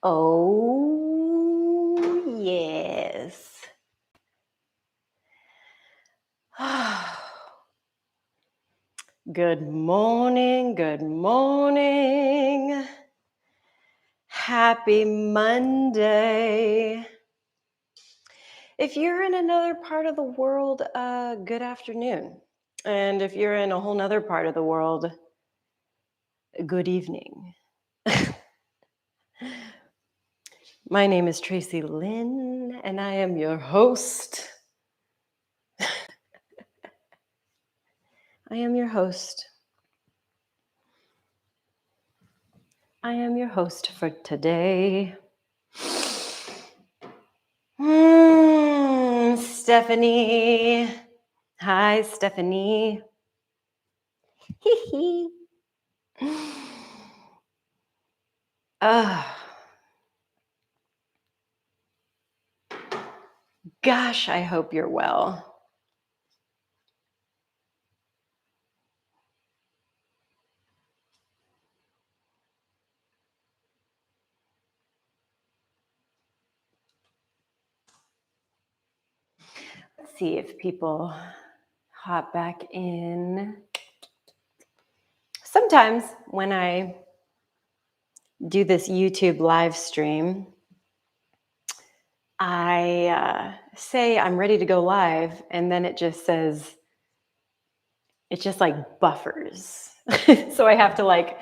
Oh, yes. Good morning. Good morning. Happy Monday. If you're in another part of the world, good afternoon. And if you're in a whole nother part of the world, good evening. My name is Tracy Lynn, and I am your host. I am your host. I am your host for today. Stephanie. Hi, Stephanie. Hee hee. Gosh, I hope you're well. Let's see if people hop back in. Sometimes when I do this YouTube live stream, I say I'm ready to go live, and then it just says, it just like buffers. So I have to like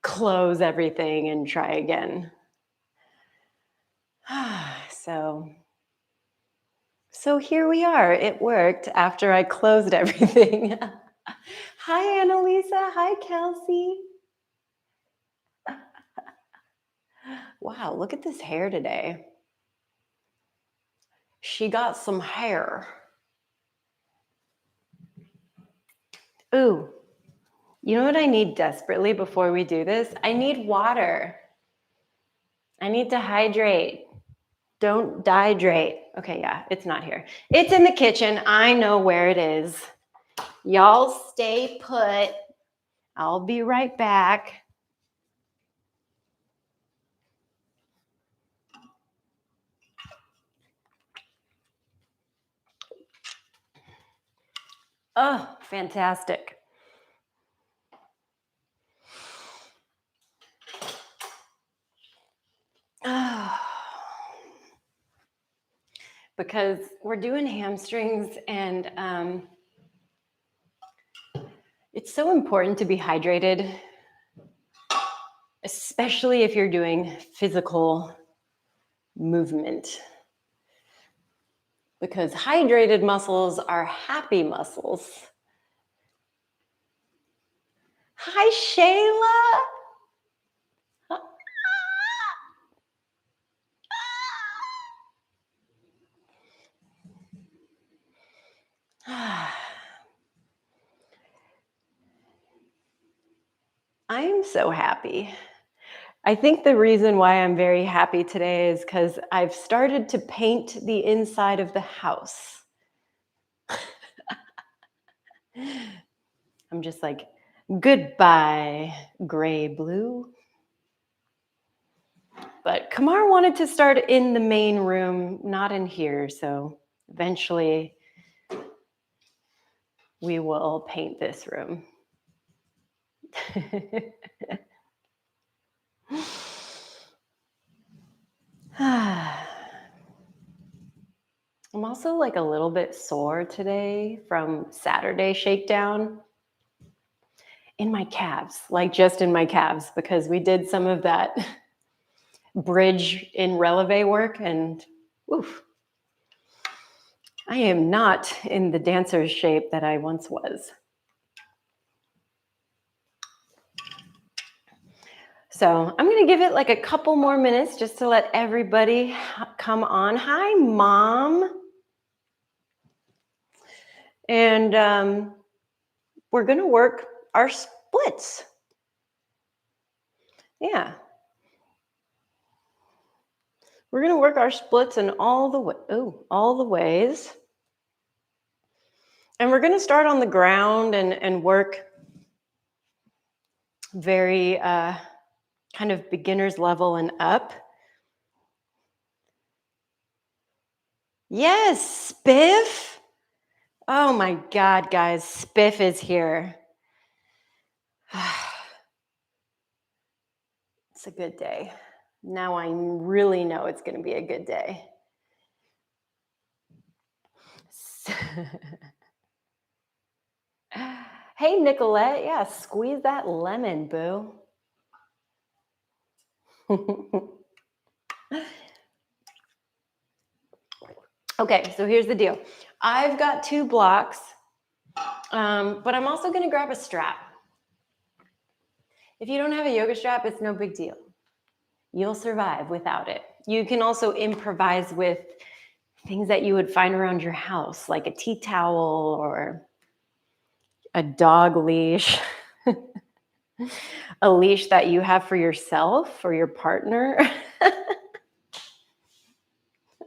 close everything and try again. So here we are. It worked after I closed everything. Hi, Annalisa. Hi, Kelsey. Wow, look at this hair today. She got some hair. Ooh, you know what I need desperately before we do this? I need water. I need to hydrate. Don't dehydrate. Okay, yeah, it's not here. It's in the kitchen. I know where it is. Y'all stay put. I'll be right back. Oh, fantastic. Because we're doing hamstrings, and it's so important to be hydrated, especially if you're doing physical movement. Because hydrated muscles are happy muscles. Hi, Shayla. I am so happy. I think the reason why I'm very happy today is because I've started to paint the inside of the house. I'm just like, goodbye, gray blue. But Kamar wanted to start in the main room, not in here. So eventually we will paint this room. I'm also like a little bit sore today from Saturday shakedown in my calves, like just in my calves, because we did some of that bridge in releve work, and oof, I am not in the dancer's shape that I once was. So I'm going to give it like a couple more minutes just to let everybody come on. Hi, Mom. And we're going to work our splits. Yeah. We're going to work our splits in all the ways. And we're going to start on the ground and work very kind of beginner's level and up. Yes, Spiff. Oh my God, guys, Spiff is here. It's a good day. Now I really know it's going to be a good day. Hey, Nicolette. Yeah, squeeze that lemon, boo. Okay, so here's the deal. I've got 2 blocks, but I'm also going to grab a strap. If you don't have a yoga strap, it's no big deal. You'll survive without it. You can also improvise with things that you would find around your house, like a tea towel or a dog leash, a leash that you have for yourself or your partner.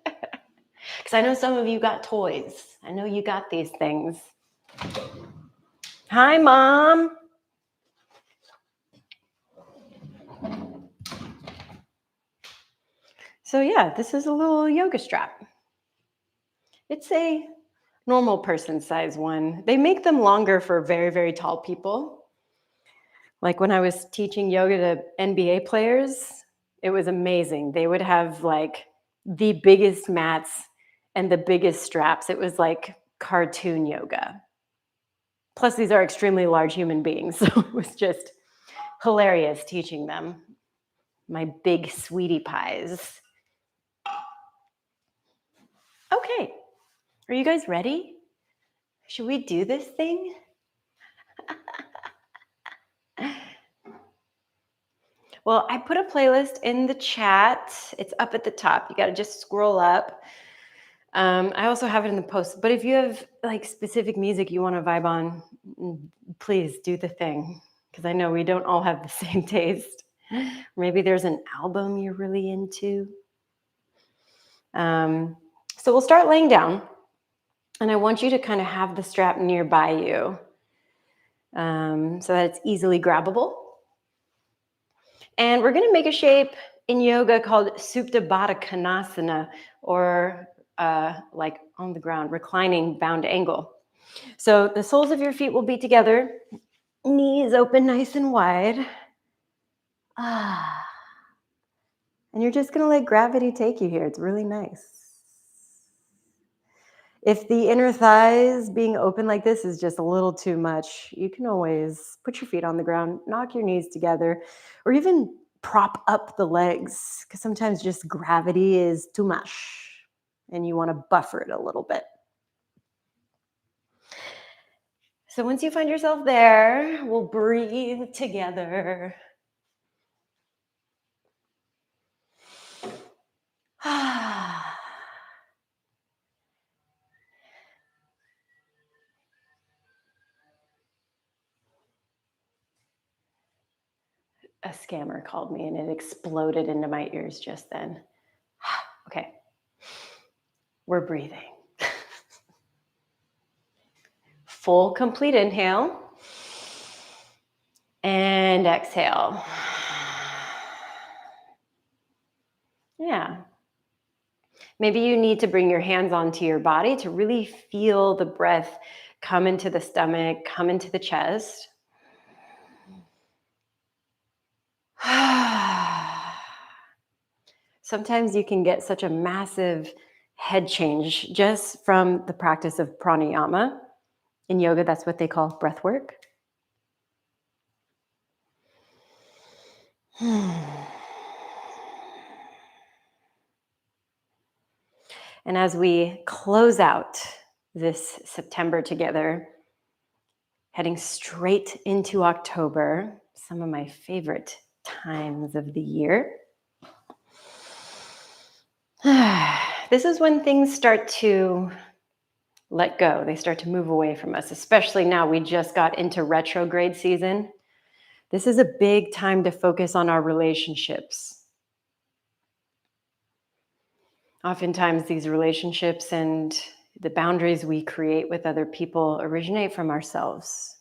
Because I know some of you got toys. I know you got these things. Hi, Mom. So yeah, this is a little yoga strap. It's a normal person size one. They make them longer for very, very tall people. Like when I was teaching yoga to NBA players, it was amazing. They would have like the biggest mats and the biggest straps. It was like cartoon yoga. Plus, these are extremely large human beings. So it was just hilarious teaching them. My big sweetie pies. Okay. Are you guys ready? Should we do this thing? Well, I put a playlist in the chat. It's up at the top. You got to just scroll up. I also have it in the post. But if you have like specific music you want to vibe on, please do the thing. Because I know we don't all have the same taste. Maybe there's an album you're really into. So we'll start laying down. And I want you to kind of have the strap nearby you so that it's easily grabbable. And we're going to make a shape in yoga called Supta Batakanasana, or like on the ground, reclining bound angle. So the soles of your feet will be together, knees open nice and wide. And you're just going to let gravity take you here. It's really nice. If the inner thighs being open like this is just a little too much, you can always put your feet on the ground, knock your knees together, or even prop up the legs, because sometimes just gravity is too much and you want to buffer it a little bit. So once you find yourself there, we'll breathe together. A scammer called me and it exploded into my ears just then. Okay. We're breathing. Full, complete inhale. And exhale. Yeah. Maybe you need to bring your hands onto your body to really feel the breath come into the stomach, come into the chest. Sometimes you can get such a massive head change just from the practice of pranayama. In yoga, that's what they call breath work. And as we close out this September together, heading straight into October, some of my favorite times of the year. This is when things start to let go. They start to move away from us, especially now we just got into retrograde season. This is a big time to focus on our relationships. Oftentimes these relationships and the boundaries we create with other people originate from ourselves.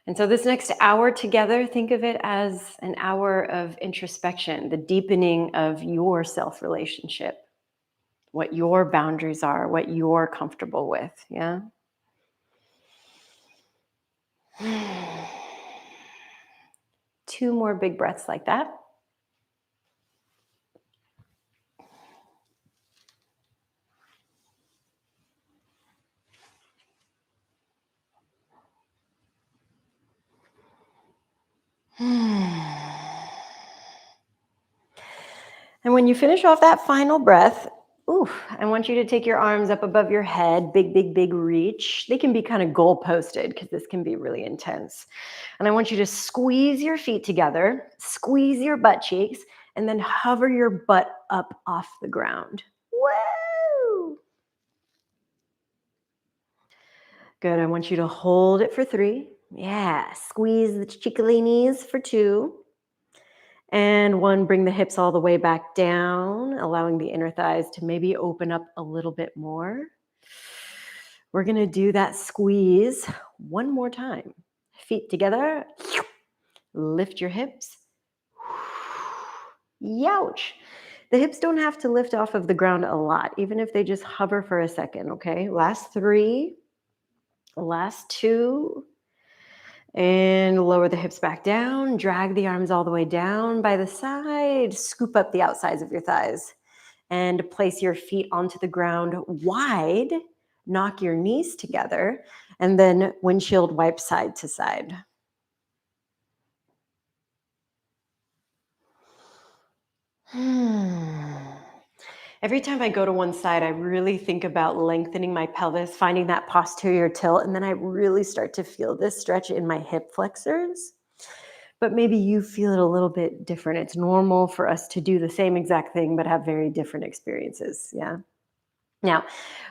And so this next hour together, think of it as an hour of introspection, the deepening of your self-relationship. what your boundaries are, what you're comfortable with. Yeah. Two more big breaths like that. And when you finish off that final breath, I want you to take your arms up above your head, big, big, big reach. They can be kind of goal posted because this can be really intense. And I want you to squeeze your feet together, squeeze your butt cheeks, and then hover your butt up off the ground. Woo! Good. I want you to hold it for 3. Yeah. Squeeze the chickalinis for 2. And 1, bring the hips all the way back down, allowing the inner thighs to maybe open up a little bit more. We're going to do that squeeze one more time. Feet together. Lift your hips. Youch. The hips don't have to lift off of the ground a lot, even if they just hover for a second, okay? Last 3. Last 2. And lower the hips back down, drag the arms all the way down by the side, scoop up the outsides of your thighs, and place your feet onto the ground wide, knock your knees together, and then windshield wipe side to side. Every time I go to one side, I really think about lengthening my pelvis, finding that posterior tilt, and then I really start to feel this stretch in my hip flexors. But maybe you feel it a little bit different. It's normal for us to do the same exact thing, but have very different experiences. Yeah. Now,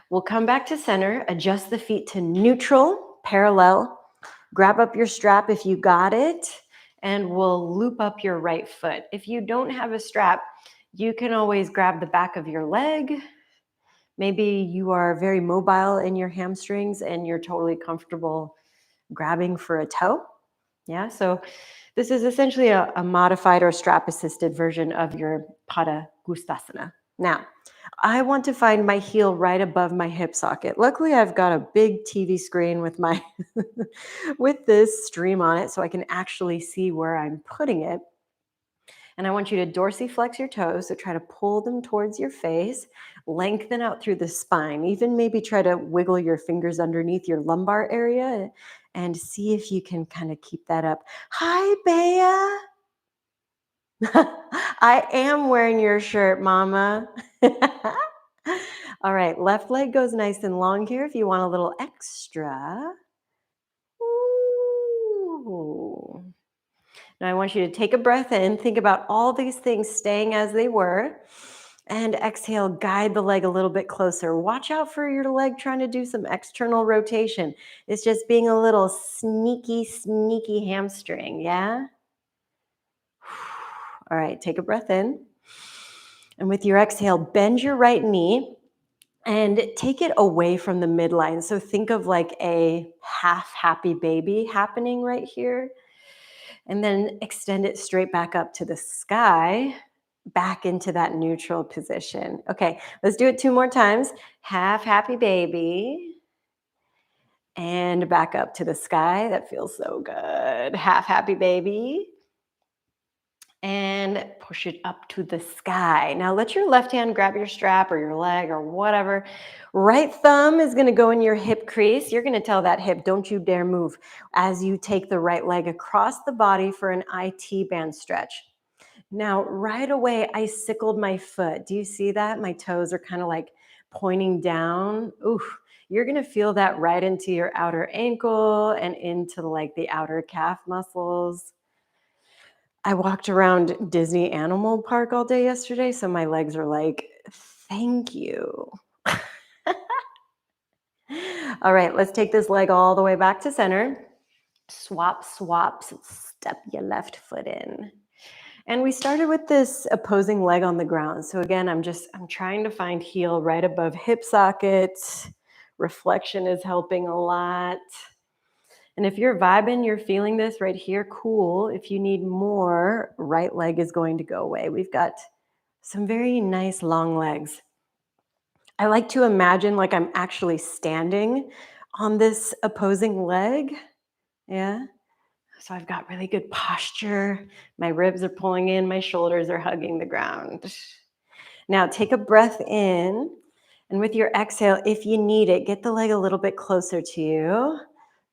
we'll come back to center, adjust the feet to neutral, parallel, grab up your strap if you got it, and we'll loop up your right foot. If you don't have a strap, you can always grab the back of your leg. Maybe you are very mobile in your hamstrings and you're totally comfortable grabbing for a toe. Yeah, so this is essentially a modified or strap-assisted version of your Padangusthasana. Now, I want to find my heel right above my hip socket. Luckily, I've got a big TV screen with my with this stream on it, so I can actually see where I'm putting it. And I want you to dorsiflex your toes, so try to pull them towards your face, lengthen out through the spine, even maybe try to wiggle your fingers underneath your lumbar area and see if you can kind of keep that up. Hi, Bea. I am wearing your shirt, Mama. All right, left leg goes nice and long here if you want a little extra. Ooh. Now I want you to take a breath in, think about all these things staying as they were, and exhale, guide the leg a little bit closer. Watch out for your leg trying to do some external rotation. It's just being a little sneaky, sneaky hamstring, yeah? All right, take a breath in. And with your exhale, bend your right knee and take it away from the midline. So think of like a half happy baby happening right here. And then extend it straight back up to the sky, back into that neutral position. Okay, let's do it 2 more times. Half happy baby. And back up to the sky. That feels so good. Half happy baby. And push it up to the sky. Now let your left hand grab your strap or your leg or whatever. Right thumb is going to go in your hip crease. You're going to tell that hip, don't you dare move, as you take the right leg across the body for an IT band stretch. Now, right away, I sickled my foot. Do you see that? My toes are kind of like pointing down. Ooh, you're going to feel that right into your outer ankle and into like the outer calf muscles. I walked around Disney Animal Park all day yesterday, so my legs are like, thank you. All right, let's take this leg all the way back to center. Swap, step your left foot in. And we started with this opposing leg on the ground. So again, I'm trying to find heel right above hip socket. Reflection is helping a lot. And if you're vibing, you're feeling this right here, cool. If you need more, right leg is going to go away. We've got some very nice long legs. I like to imagine like I'm actually standing on this opposing leg. Yeah. So I've got really good posture. My ribs are pulling in, my shoulders are hugging the ground. Now take a breath in. And with your exhale, if you need it, get the leg a little bit closer to you.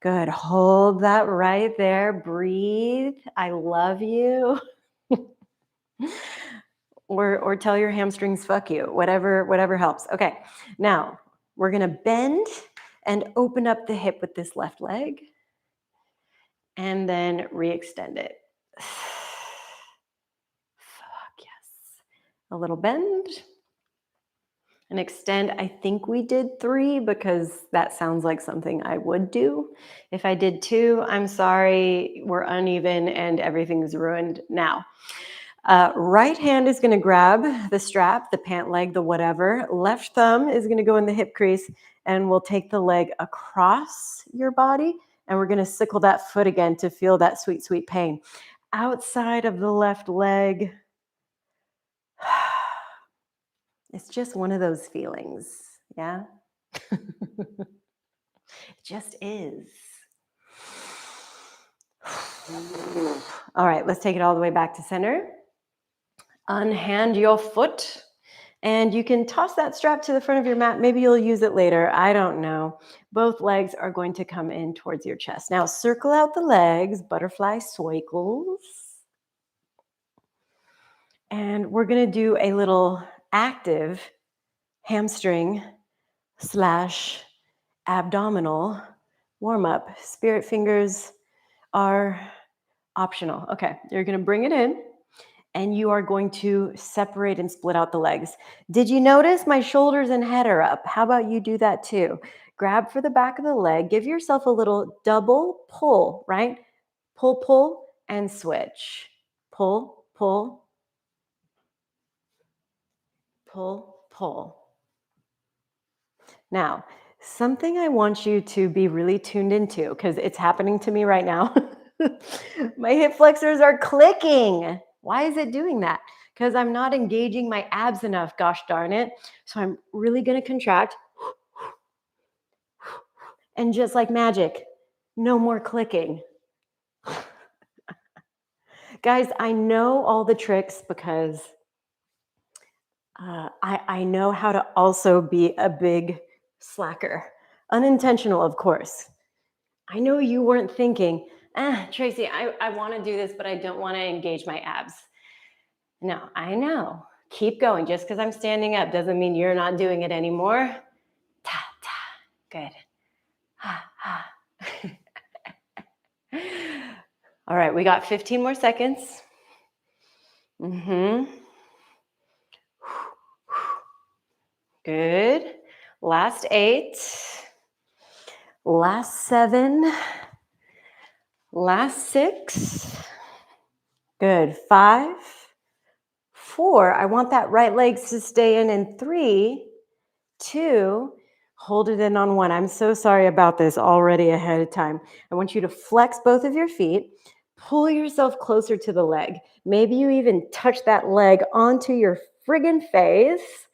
Good. Hold that right there. Breathe. I love you. Or tell your hamstrings fuck you. Whatever helps. Okay. Now, we're going to bend and open up the hip with this left leg and then re-extend it. Fuck yes. A little bend and extend. I think we did 3 because that sounds like something I would do. If I did 2, I'm sorry, we're uneven and everything's ruined now. Right hand is going to grab the strap, the pant leg, the whatever. Left thumb is going to go in the hip crease and we'll take the leg across your body and we're going to sickle that foot again to feel that sweet, sweet pain. Outside of the left leg, it's just one of those feelings. Yeah. It just is. All right, let's take it all the way back to center. Unhand your foot and you can toss that strap to the front of your mat. Maybe you'll use it later. I don't know. Both legs are going to come in towards your chest. Now circle out the legs, butterfly circles. And we're going to do a little active hamstring / abdominal warm up. Spirit fingers are optional. Okay, you're going to bring it in and you are going to separate and split out the legs. Did you notice my shoulders and head are up? How about you do that too? Grab for the back of the leg. Give yourself a little double pull, right? Pull, pull, and switch. Pull, pull, pull, pull. Now, something I want you to be really tuned into, because it's happening to me right now. My hip flexors are clicking. Why is it doing that? Because I'm not engaging my abs enough, gosh darn it. So I'm really going to contract. And just like magic, no more clicking. Guys, I know all the tricks because I know how to also be a big slacker. Unintentional, of course. I know you weren't thinking, Tracy, I want to do this, but I don't want to engage my abs. No, I know. Keep going. Just because I'm standing up doesn't mean you're not doing it anymore. Ta, ta. Good. Ha, ha. All right, we got 15 more seconds. Good. Last 8. Last 7. Last 6. Good. 5. 4. I want that right leg to stay in 3, 2. Hold it in on 1. I'm so sorry about this already ahead of time. I want you to flex both of your feet. Pull yourself closer to the leg. Maybe you even touch that leg onto your friggin' face.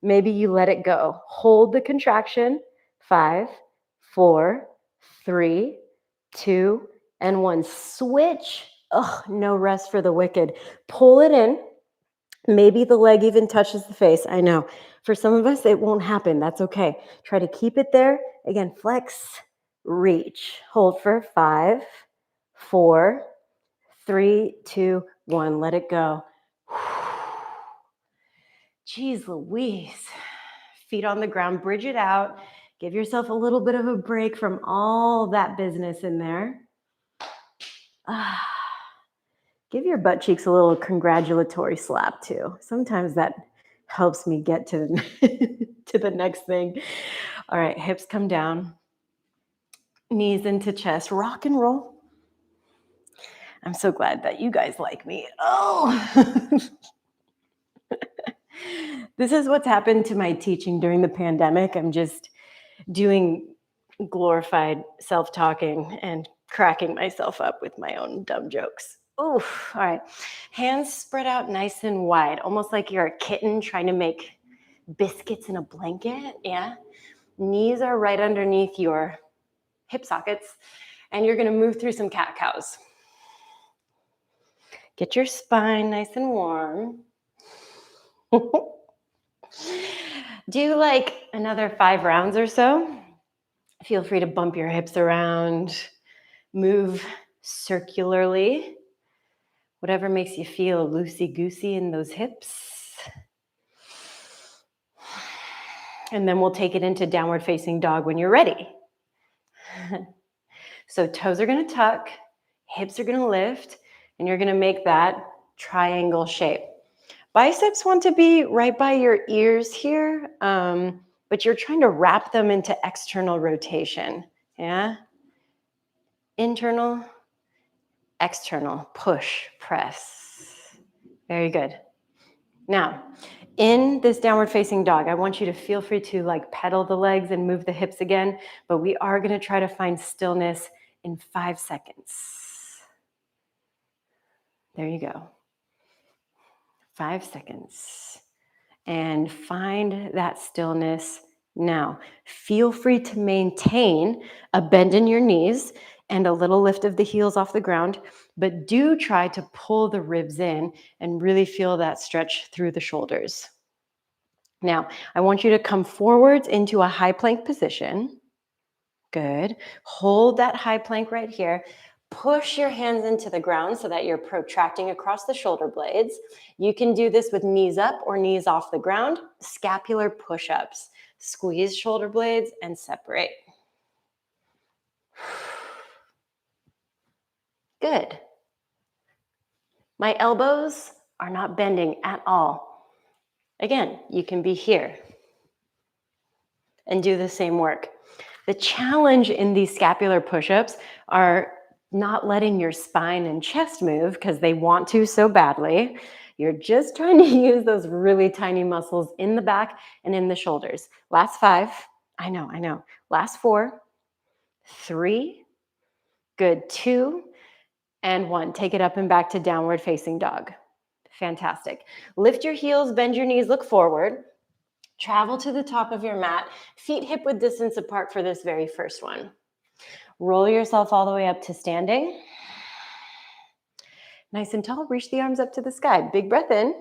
Maybe you let it go. Hold the contraction. 5, 4, 3, 2, and 1. Switch. No rest for the wicked. Pull it in. Maybe the leg even touches the face. I know. For some of us, it won't happen. That's okay. Try to keep it there. Again, flex, reach. Hold for 5, 4, 3, 2, 1. Let it go. Jeez Louise. Feet on the ground, bridge it out. Give yourself a little bit of a break from all that business in there. Give your butt cheeks a little congratulatory slap too. Sometimes that helps me get to the next thing. All right, hips come down. Knees into chest. Rock and roll. I'm so glad that you guys like me. Oh. This is what's happened to my teaching during the pandemic. I'm just doing glorified self-talking and cracking myself up with my own dumb jokes. Oof. All right. Hands spread out nice and wide, almost like you're a kitten trying to make biscuits in a blanket. Yeah. Knees are right underneath your hip sockets, and you're going to move through some cat-cows. Get your spine nice and warm. Do like another 5 rounds or so. Feel free to bump your hips around, move circularly, whatever makes you feel loosey-goosey in those hips. And then we'll take it into downward facing dog when you're ready. So toes are going to tuck, hips are going to lift, and you're going to make that triangle shape. Biceps want to be right by your ears here, but you're trying to wrap them into external rotation. Yeah? Internal, external, push, press. Very good. Now, in this downward facing dog, I want you to feel free to like pedal the legs and move the hips again, but we are going to try to find stillness in 5 seconds. There you go. 5 seconds. And find that stillness now. Feel free to maintain a bend in your knees and a little lift of the heels off the ground, but do try to pull the ribs in and really feel that stretch through the shoulders. Now, I want you to come forwards into a high plank position. Good. Hold that high plank right here. Push your hands into the ground so that you're protracting across the shoulder blades. You can do this with knees up or knees off the ground. Scapular push-ups. Squeeze shoulder blades and separate. Good. My elbows are not bending at all. Again, you can be here and do the same work. The challenge in these scapular push-ups are not letting your spine and chest move because they want to so badly. You're just trying to use those really tiny muscles in the back and in the shoulders. Last 5. I know. Last 4, 3, good, 2, and 1. Take it up and back to downward facing dog. Fantastic. Lift your heels, bend your knees, look forward. Travel to the top of your mat, feet hip-width distance apart for this very first one. Roll yourself all the way up to standing. Nice and tall, reach the arms up to the sky. Big breath in.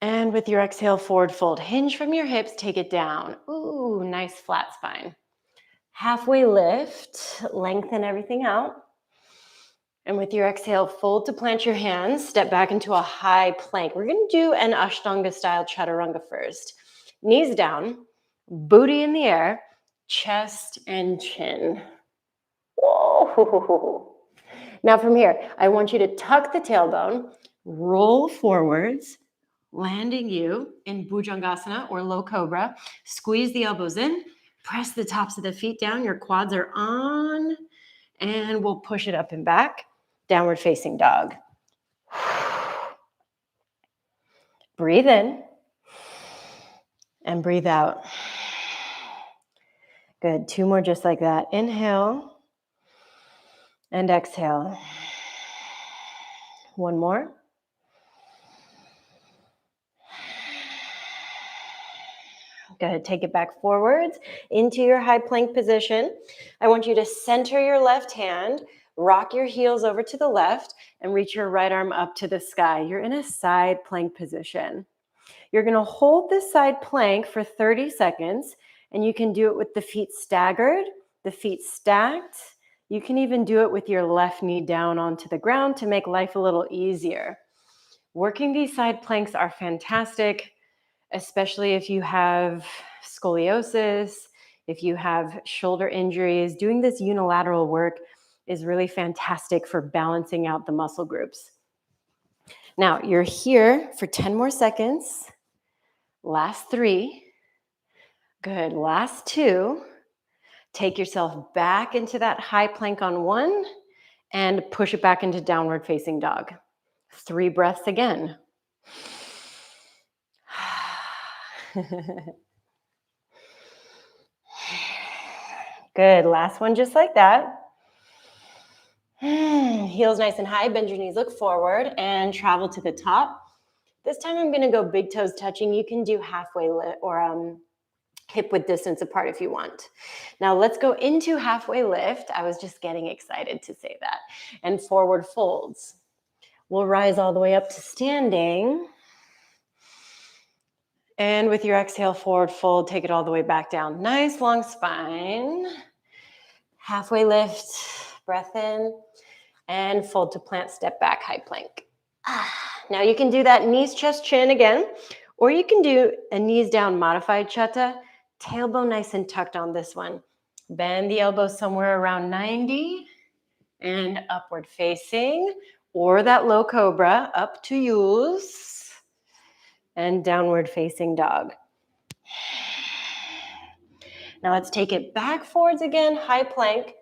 And with your exhale, forward fold. Hinge from your hips, take it down. Ooh, nice flat spine. Halfway lift, lengthen everything out. And with your exhale, fold to plant your hands, step back into a high plank. We're going to do an Ashtanga style Chaturanga first. Knees down, booty in the air, chest and chin. Whoa. Now from here, I want you to tuck the tailbone, roll forwards, landing you in Bhujangasana or low cobra. Squeeze the elbows in, press the tops of the feet down. Your quads are on, and we'll push it up and back. Downward facing dog. Breathe in and breathe out. Good. 2 more just like that. Inhale and exhale. 1 more. Go ahead, take it back forwards into your high plank position. I want you to center your left hand, rock your heels over to the left, and reach your right arm up to the sky. You're in a side plank position. You're going to hold this side plank for 30 seconds, and you can do it with the feet staggered, the feet stacked. You can even do it with your left knee down onto the ground to make life a little easier. Working these side planks are fantastic, especially if you have scoliosis, if you have shoulder injuries. Doing this unilateral work is really fantastic for balancing out the muscle groups. Now, you're here for 10 more seconds. Last 3. Good. Last 2. Take yourself back into that high plank on 1 and push it back into downward facing dog. 3 breaths again. Good. Last one just like that. Heels nice and high. Bend your knees, look forward, and travel to the top. This time I'm gonna go big toes touching. You can do halfway lift or hip width distance apart if you want. Now let's go into halfway lift. I was just getting excited to say that. And forward folds. We'll rise all the way up to standing. And with your exhale, forward fold, take it all the way back down. Nice long spine. Halfway lift, breath in, and fold to plant, step back, high plank. Now you can do that knees, chest, chin again, or you can do a knees down modified chatta, tailbone nice and tucked on this one. Bend the elbows somewhere around 90 and upward facing, or that low cobra, up to use, and downward facing dog. Now let's take it back forwards again, high plank.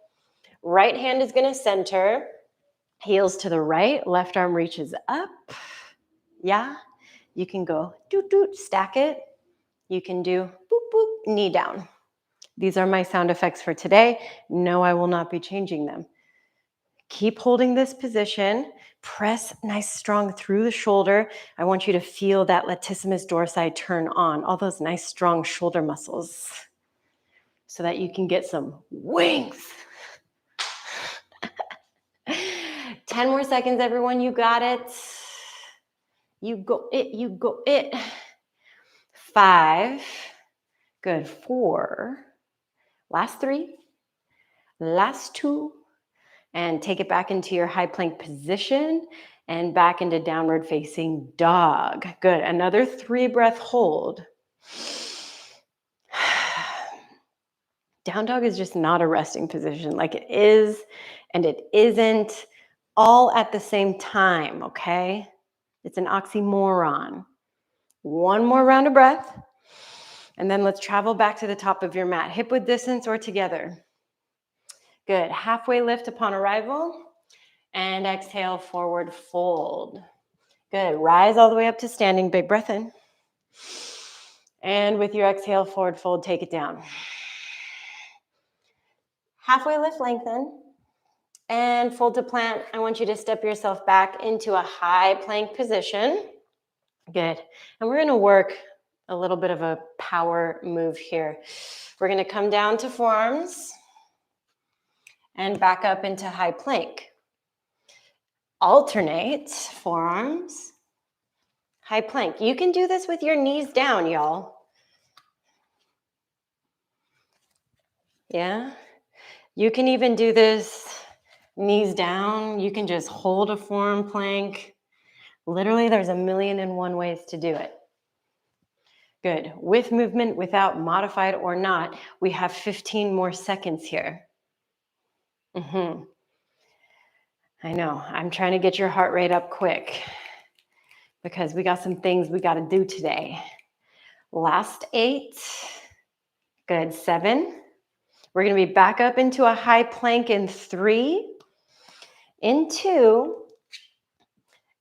Right hand is gonna center, heels to the right, left arm reaches up. Yeah, you can go doot doot, stack it. You can do boop boop, knee down. These are my sound effects for today. No, I will not be changing them. Keep holding this position. Press nice strong through the shoulder. I want you to feel that latissimus dorsi turn on, all those nice strong shoulder muscles, so that you can get some wings. 10 more seconds, everyone. You got it. You go it, you go it. 5. Good. 4. Last 3. Last 2. And take it back into your high plank position and back into downward facing dog. Good. Another 3 breath hold. Down dog is just not a resting position. Like it is and it isn't, all at the same time, okay? It's an oxymoron. 1 more round of breath. And then let's travel back to the top of your mat. Hip width distance or together. Good. Halfway lift upon arrival. And exhale, forward fold. Good. Rise all the way up to standing. Big breath in. And with your exhale, forward fold, take it down. Halfway lift, lengthen. And fold to plant. I want you to step yourself back into a high plank position. Good. And we're going to work a little bit of a power move here. We're going to come down to forearms and back up into high plank. Alternate forearms, high plank. You can do this with your knees down, y'all. Yeah. You can even do this knees down. You can just hold a forearm plank. Literally, there's 1,000,001 ways to do it. Good. With movement, without, modified or not, we have 15 more seconds here. I know. I'm trying to get your heart rate up quick because we got some things we got to do today. Last 8. Good. 7. We're going to be back up into a high plank in 3, in 2,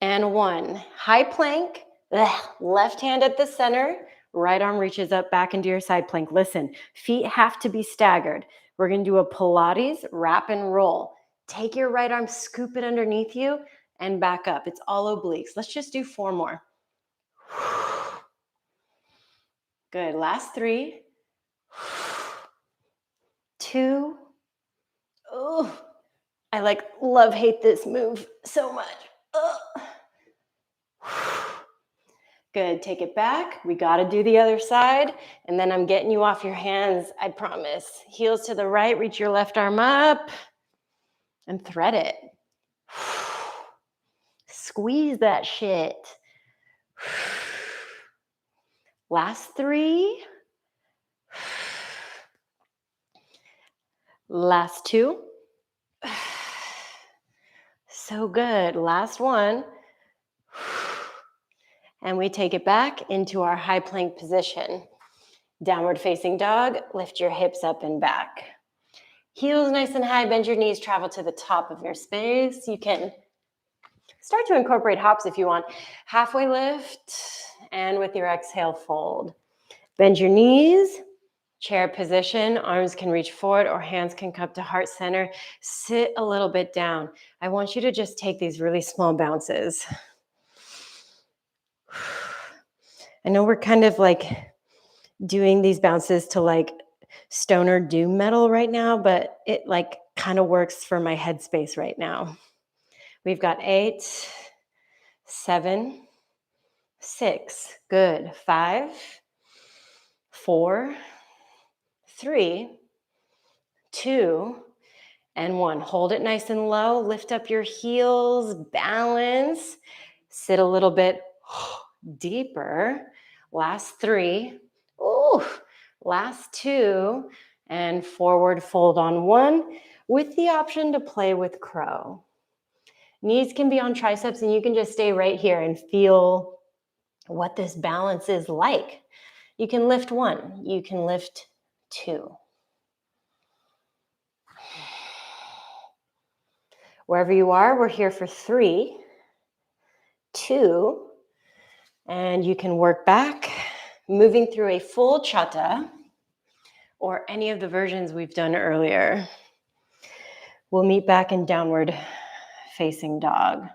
and 1. High plank, left hand at the center, right arm reaches up back into your side plank. Listen, feet have to be staggered. We're going to do a Pilates wrap and roll. Take your right arm, scoop it underneath you, and back up. It's all obliques. Let's just do 4 more. Good. Last 3. 2. Oh, I love, hate this move so much. Good. Take it back. We got to do the other side. And then I'm getting you off your hands, I promise. Heels to the right. Reach your left arm up and thread it. Squeeze that shit. Last 3. Last 2. So good. Last 1. And we take it back into our high plank position. Downward facing dog. Lift your hips up and back. Heels nice and high. Bend your knees. Travel to the top of your space. You can start to incorporate hops if you want. Halfway lift. And with your exhale, fold. Bend your knees. Chair position. Arms can reach forward or hands can come to heart center. Sit a little bit down. I want you to just take these really small bounces. I know we're kind of like doing these bounces to like stoner doom metal right now, but it like kind of works for my headspace right now. We've got 8, 7, 6. Good. 5, 4, 3, 2, and 1. Hold it nice and low. Lift up your heels. Balance. Sit a little bit deeper. Last 3. Ooh. Last 2. And forward fold on 1 with the option to play with crow. Knees can be on triceps, and you can just stay right here and feel what this balance is like. You can lift 1. You can lift 2. Wherever you are, we're here for 3, 2, and you can work back, moving through a full chatta or any of the versions we've done earlier. We'll meet back in downward facing dog.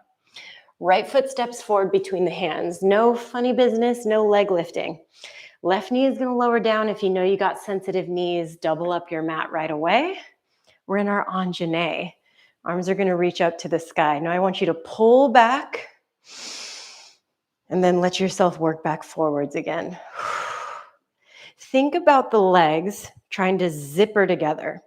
Right foot steps forward between the hands. No funny business, no leg lifting. Left knee is going to lower down. If you know you got sensitive knees, double up your mat right away. We're in our Anjane. Arms are going to reach up to the sky. Now I want you to pull back and then let yourself work back forwards again. Think about the legs trying to zipper together.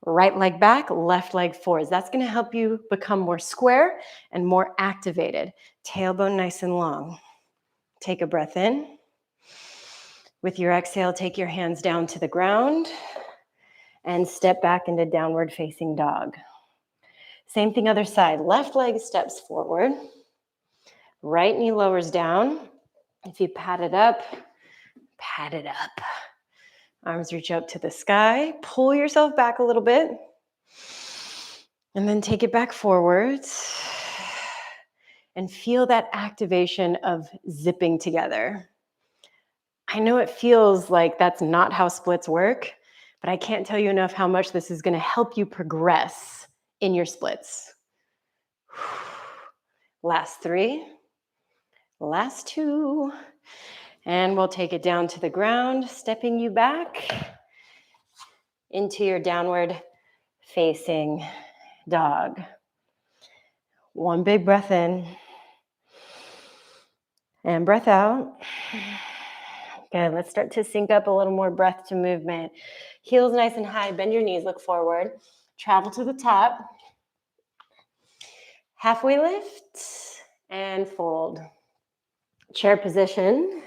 Right leg back, left leg forwards. That's going to help you become more square and more activated. Tailbone nice and long. Take a breath in. With your exhale, take your hands down to the ground and step back into downward facing dog. Same thing other side. Left leg steps forward. Right knee lowers down. If you pat it up, pat it up. Arms reach up to the sky. Pull yourself back a little bit. And then take it back forwards. And feel that activation of zipping together. I know it feels like that's not how splits work, but I can't tell you enough how much this is going to help you progress in your splits. Last 3. Last 2. And we'll take it down to the ground, stepping you back into your downward facing dog. One big breath in and breath out. Good. Let's start to sync up a little more breath to movement. Heels nice and high. Bend your knees. Look forward. Travel to the top. Halfway lift and fold. Chair position.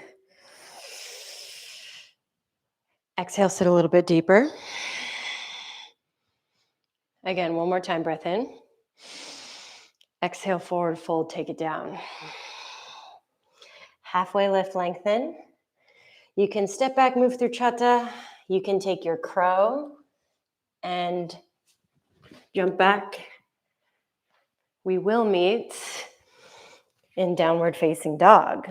Exhale, sit a little bit deeper. Again, one more time. Breath in. Exhale, forward fold. Take it down. Halfway lift, lengthen. You can step back, move through chatta. You can take your crow and jump back. We will meet in downward facing dog.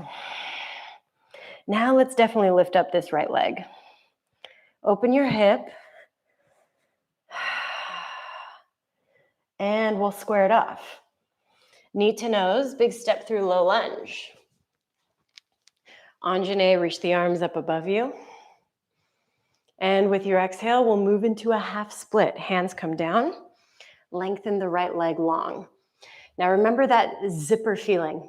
Now let's definitely lift up this right leg. Open your hip. And we'll square it off. Knee to nose, big step through low lunge. Anjane, reach the arms up above you. And with your exhale, we'll move into a half split. Hands come down. Lengthen the right leg long. Now remember that zipper feeling.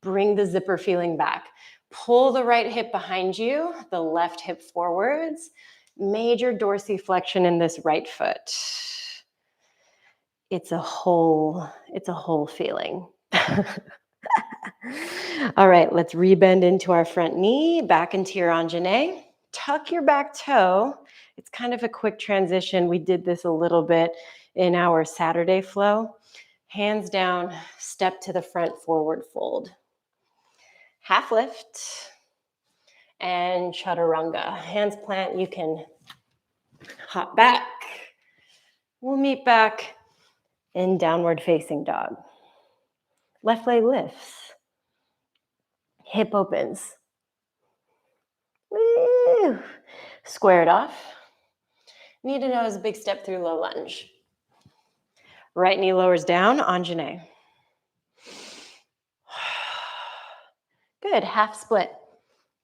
Bring the zipper feeling back. Pull the right hip behind you, the left hip forwards. Major dorsiflexion in this right foot. It's a whole feeling. All right, let's rebend into our front knee, back into your Anjane. Tuck your back toe. It's kind of a quick transition. We did this a little bit in our Saturday flow. Hands down, step to the front, forward fold. Half lift and Chaturanga. Hands plant, you can hop back. We'll meet back in downward facing dog. Left leg lifts. Hip opens. Woo. Square it off. Knee to nose, big step through low lunge. Right knee lowers down, Anjane. Good, half split.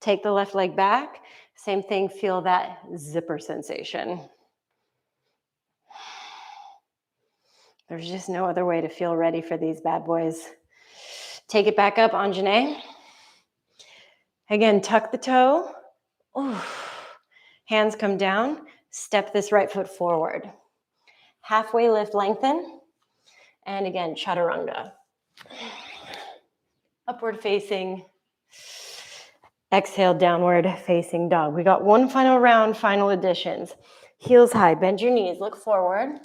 Take the left leg back. Same thing, feel that zipper sensation. There's just no other way to feel ready for these bad boys. Take it back up, Anjane. Again, tuck the toe. Ooh. Hands come down. Step this right foot forward. Halfway lift, lengthen. And again, Chaturanga. Upward facing. Exhale, downward facing dog. We got one final round, final additions. Heels high, bend your knees, look forward.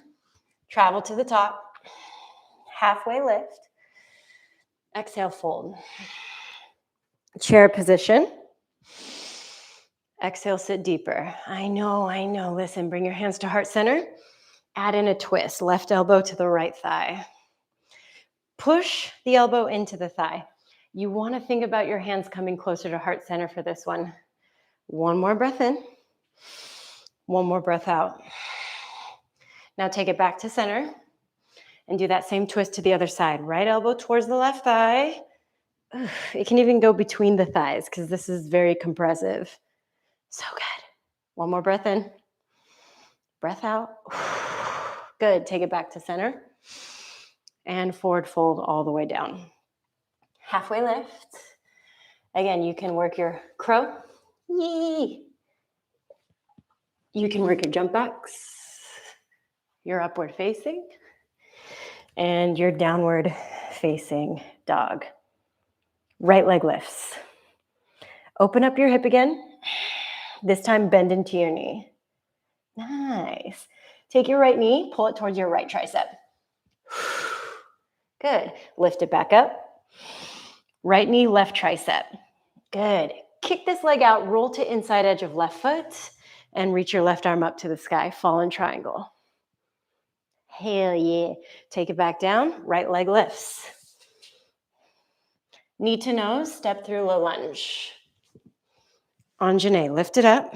Travel to the top. Halfway lift. Exhale, fold. Chair position. Exhale, sit deeper. I know. Listen, bring your hands to heart center. Add in a twist. Left elbow to the right thigh. Push the elbow into the thigh. You want to think about your hands coming closer to heart center for this one. One more breath in. One more breath out. Now take it back to center and do that same twist to the other side. Right elbow towards the left thigh. It can even go between the thighs because this is very compressive. So good. One more breath in. Breath out. Good. Take it back to center. And forward fold all the way down. Halfway lift. Again, you can work your crow. Yee. You can work your jump backs, your upward facing, and your downward facing dog. Right leg lifts. Open up your hip again. This time bend into your knee. Nice. Take your right knee, pull it towards your right tricep. Good. Lift it back up. Right knee, left tricep. Good. Kick this leg out, roll to inside edge of left foot, and reach your left arm up to the sky. Fallen triangle. Hell yeah. Take it back down. Right leg lifts. Knee to nose, step through low lunge. Anjane, lift it up.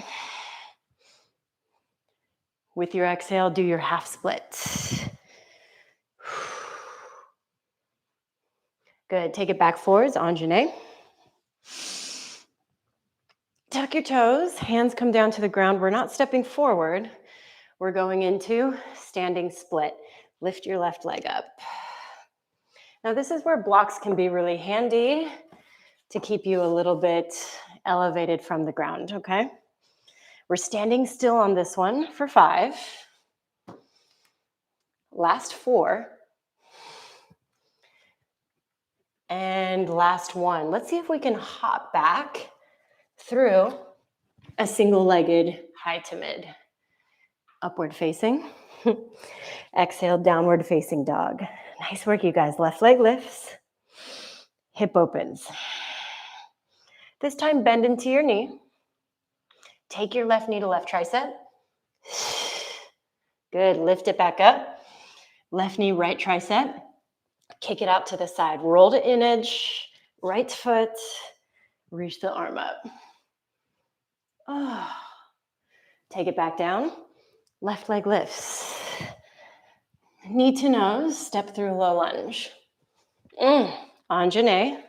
With your exhale, do your half split. Good. Take it back forwards, Anjane. Tuck your toes. Hands come down to the ground. We're not stepping forward. We're going into standing split. Lift your left leg up. Now this is where blocks can be really handy to keep you a little bit elevated from the ground, okay? We're standing still on this one for 5. Last 4. And last 1. Let's see if we can hop back through a single-legged high to mid. Upward facing. Exhale, downward facing dog. Nice work, you guys. Left leg lifts. Hip opens. This time, bend into your knee. Take your left knee to left tricep. Good. Lift it back up. Left knee, right tricep. Kick it out to the side. Roll to in edge. Right foot. Reach the arm up. Oh. Take it back down. Left leg lifts. Knee to nose. Step through low lunge. Anjane.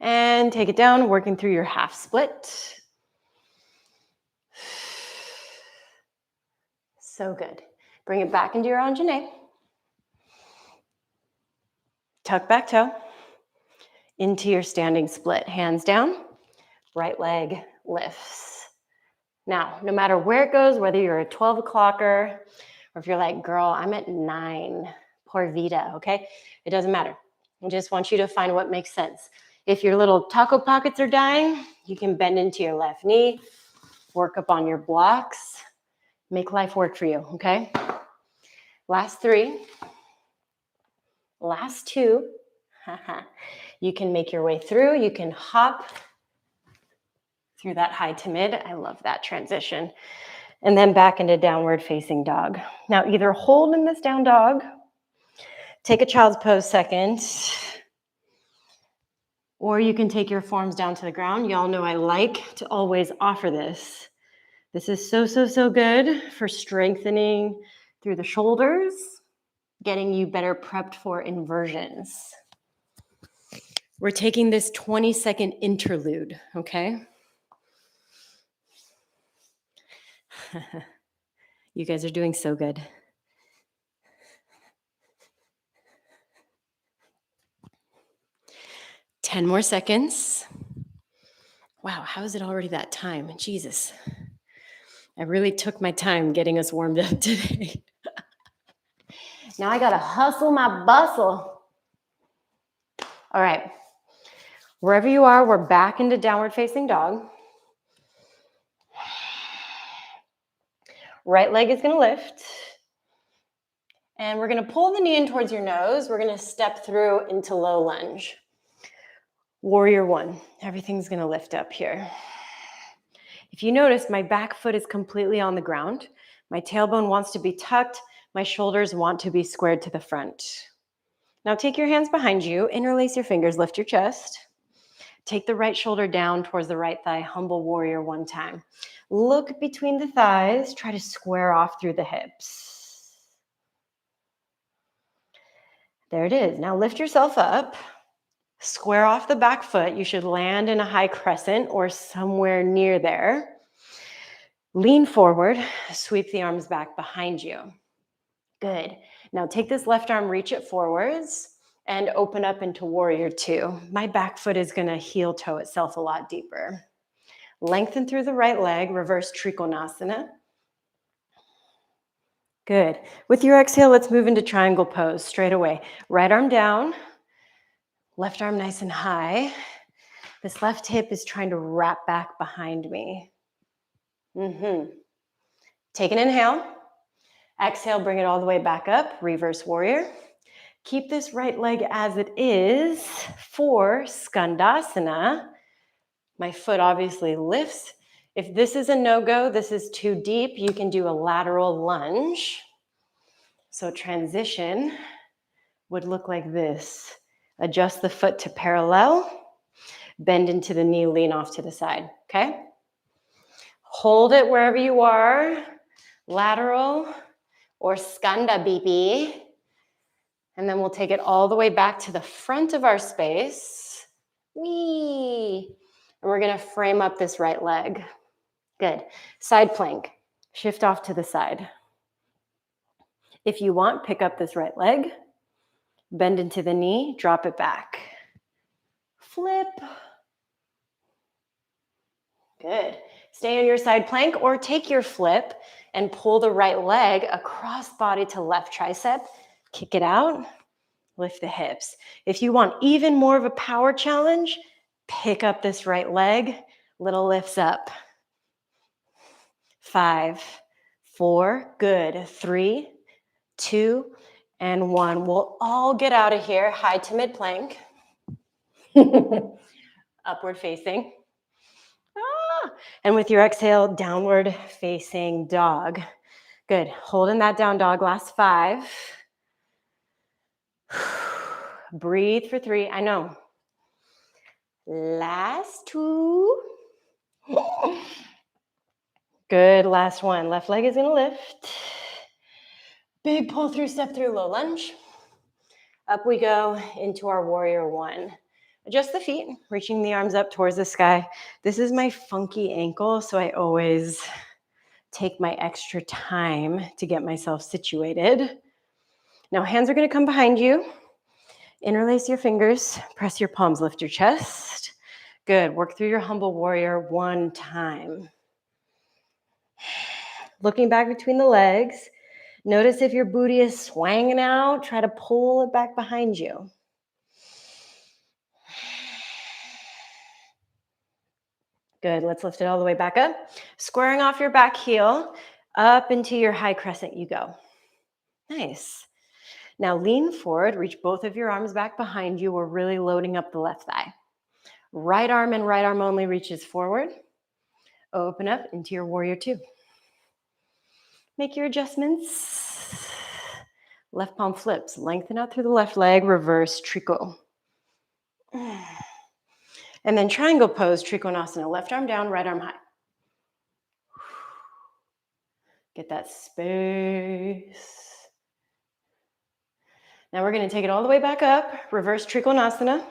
And take it down, working through your half split. So good. Bring it back into your Anjane. Tuck back toe. Into your standing split. Hands down. Right leg lifts. Now, no matter where it goes, whether you're a 12 o'clocker or if you're like, girl, I'm at 9. Por vida, okay? It doesn't matter. I just want you to find what makes sense. If your little taco pockets are dying, you can bend into your left knee, work up on your blocks, make life work for you, okay? Last 3. Last 2. You can make your way through. You can hop through that high to mid. I love that transition. And then back into downward facing dog. Now either hold in this down dog, take a child's pose second, or you can take your forms down to the ground. Y'all know I like to always offer this. This is so good for strengthening through the shoulders, getting you better prepped for inversions. We're taking this 20-second interlude, okay? You guys are doing so good. Ten more seconds. Wow, how is it already that time? Jesus. I really took my time getting us warmed up today. Now I gotta hustle my bustle. All right. Wherever you are, we're back into downward facing dog. Right leg is gonna lift. And we're gonna pull the knee in towards your nose. We're gonna step through into low lunge. Warrior One. Everything's gonna lift up here. If you notice, my back foot is completely on the ground. My tailbone wants to be tucked. My shoulders want to be squared to the front. Now take your hands behind you, interlace your fingers, lift your chest. Take the right shoulder down towards the right thigh, humble warrior one time. Look between the thighs, try to square off through the hips. There it is. Now lift yourself up, square off the back foot. You should land in a high crescent or somewhere near there. Lean forward, sweep the arms back behind you. Good. Now take this left arm, reach it forwards, and open up into warrior two. My back foot is gonna heel toe itself a lot deeper. Lengthen through the right leg, reverse Trikonasana. Good. With your exhale, let's move into triangle pose straight away. Right arm down, left arm nice and high. This left hip is trying to wrap back behind me. Take an inhale. Exhale, bring it all the way back up, reverse warrior. Keep this right leg as it is for Skandasana. My foot obviously lifts. If this is a no-go, this is too deep, you can do a lateral lunge. So transition would look like this. Adjust the foot to parallel, bend into the knee, lean off to the side, okay? Hold it wherever you are, lateral or Skanda BP. And then we'll take it all the way back to the front of our space. Whee! And we're gonna frame up this right leg. Good. Side plank. Shift off to the side. If you want, pick up this right leg. Bend into the knee, drop it back. Flip. Good. Stay on your side plank or take your flip and pull the right leg across body to left tricep. Kick it out. Lift the hips. If you want even more of a power challenge, pick up this right leg, little lifts up. 5, 4, good. 3, 2, and 1. We'll all get out of here, high to mid plank. Upward facing. And with your exhale, downward facing dog. Good. Holding that down dog, last 5. Breathe for 3. I know. Last 2. Good. Last 1. Left leg is going to lift. Big pull through, step through, low lunge. Up we go into our warrior one. Adjust the feet, reaching the arms up towards the sky. This is my funky ankle, so I always take my extra time to get myself situated. Now hands are going to come behind you. Interlace your fingers, press your palms, lift your chest. Good. Work through your humble warrior one time. Looking back between the legs. Notice if your booty is swanging out, try to pull it back behind you. Good. Let's lift it all the way back up. Squaring off your back heel, up into your high crescent you go. Nice. Now lean forward, reach both of your arms back behind you. We're really loading up the left thigh. Right arm and right arm only reaches forward. Open up into your warrior two. Make your adjustments. Left palm flips. Lengthen out through the left leg. Reverse triko. And then triangle pose, Trikonasana. Left arm down, right arm high. Get that space. Now we're going to take it all the way back up. Reverse Trikonasana.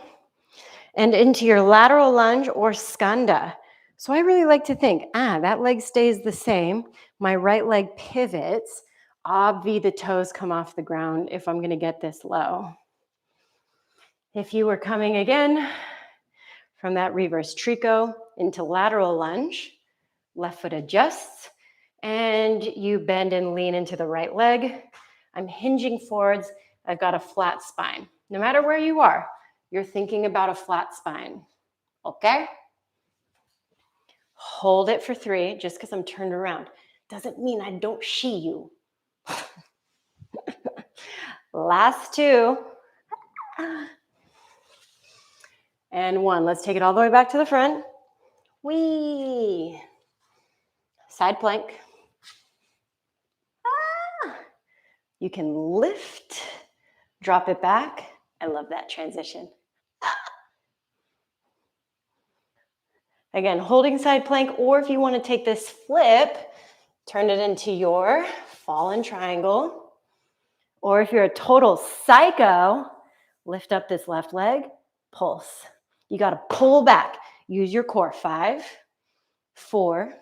and into your lateral lunge or skanda. So I really like to think, that leg stays the same. My right leg pivots. Obvi, the toes come off the ground if I'm going to get this low. If you were coming again from that reverse trico into lateral lunge, left foot adjusts, and you bend and lean into the right leg. I'm hinging forwards. I've got a flat spine. No matter where you are, you're thinking about a flat spine. Okay? Hold it for 3, just because I'm turned around. Doesn't mean I don't see you. Last 2. And 1. Let's take it all the way back to the front. Whee! Side plank. You can lift, drop it back. I love that transition. Again, holding side plank, or if you want to take this flip, turn it into your fallen triangle. Or if you're a total psycho, lift up this left leg, pulse. You got to pull back. Use your core. 5, 4,